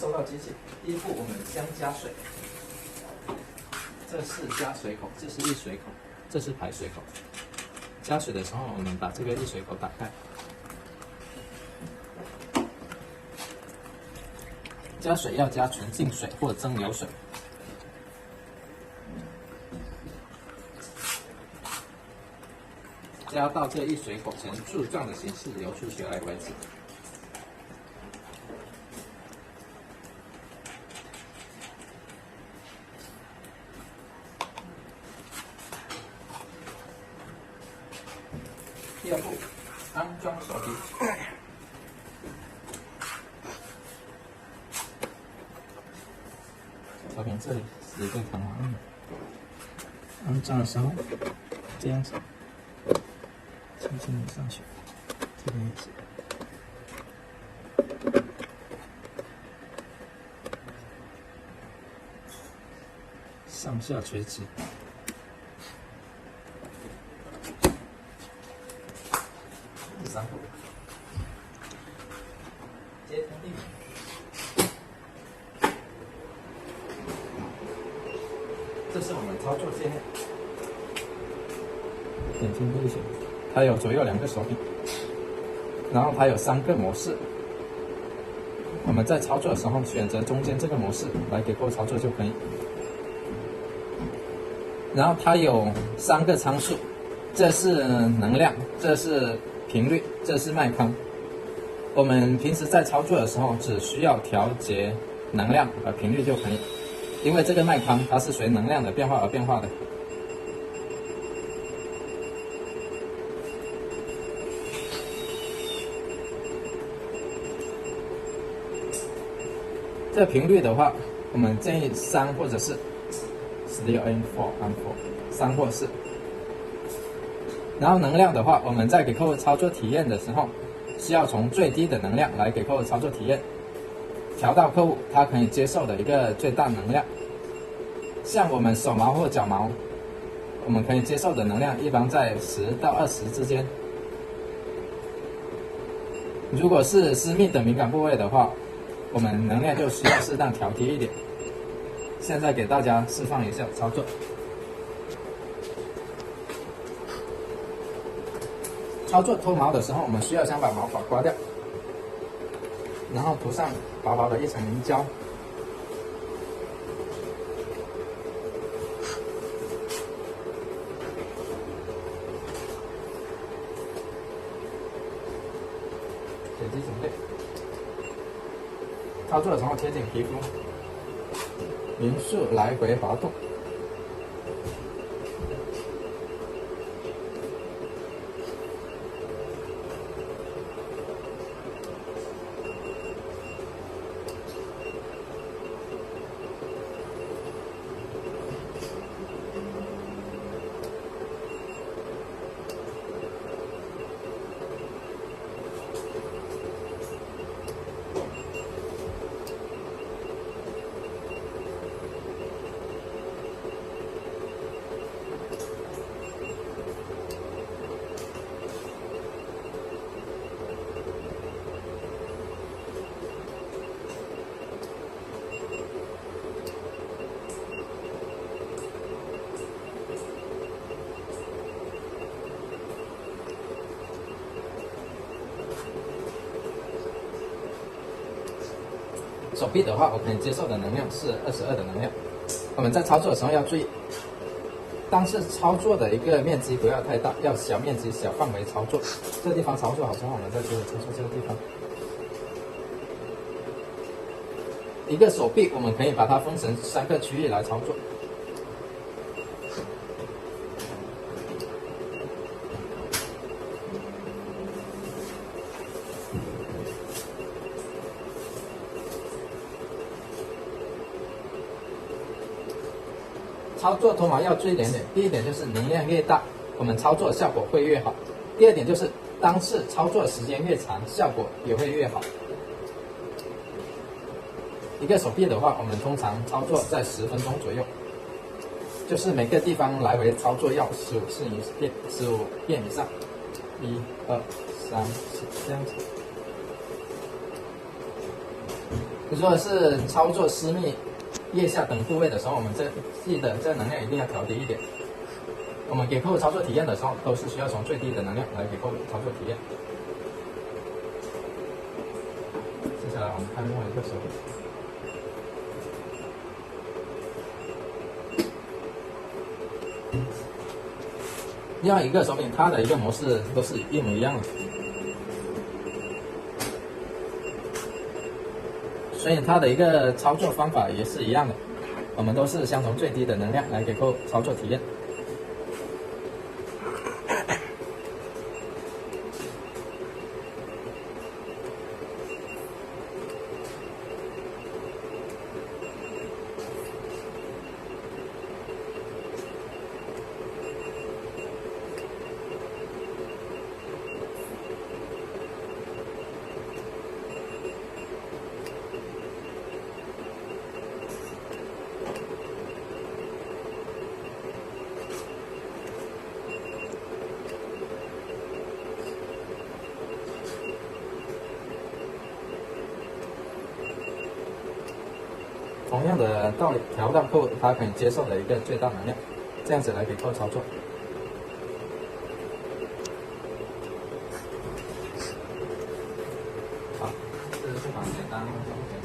收到机器。第一步，我们先加水。这是加水口，这是溢水口，这是排水口。加水的时候，我们把这个溢水口打开。加水要加纯净水或蒸馏水。加到这溢水口呈柱状的形式流出血来为止。第二步，安装手臂。照片这里是一个弹簧，安装的时候这样子。轻轻的上去，这边也是。上下垂直。第三步，接通地面。这是我们操作界面，点进这些。它有左右2个手柄，然后它有3个模式。我们在操作的时候选择中间这个模式来给客户操作就可以。然后它有3个参数，这是能量，这是频率，这是脉宽。我们平时在操作的时候只需要调节能量和频率就可以，因为这个脉宽它是随能量的变化而变化的。这频率的话，我们建议3或者是 still aim for and for 3或4。然后能量的话，我们在给客户操作体验的时候，需要从最低的能量来给客户操作体验，调到客户他可以接受的一个最大能量。像我们手毛或脚毛，我们可以接受的能量一般在10到20之间。如果是私密的敏感部位的话，我们能量就需要适当调低一点。现在给大家示范一下操作。操作脱毛的时候，我们需要先把毛发刮掉，然后涂上薄薄的一层凝胶。点击准备。操作的时候贴近皮肤，匀速来回滑动。手臂的话，我可以接受的能量是22的能量。我们在操作的时候要注意，当时操作的一个面积不要太大，要小面积、小范围操作。这个地方操作好之后，我们再接着操作这个地方。一个手臂，我们可以把它分成3个区域来操作。操作脱毛要注意2点，第一点就是能量越大，我们操作效果会越好；第二点就是单次操作时间越长，效果也会越好。一个手臂的话，我们通常操作在10分钟左右，就是每个地方来回操作要15遍以上，1、2、3、4这样子。如果是操作私密腋下等部位的时候，我们记得这能量一定要调低一点。我们给客户操作体验的时候，都是需要从最低的能量来给客户操作体验。接下来我们看另外一个手柄。另外一个手柄，它的一个模式都是一模一样的，所以它的一个操作方法也是一样的，我们都是先从最低的能量来给客户操作体验。同样的道理，调到客户他可以接受的一个最大能量，这样子来给客户操作。好，这是非常简单。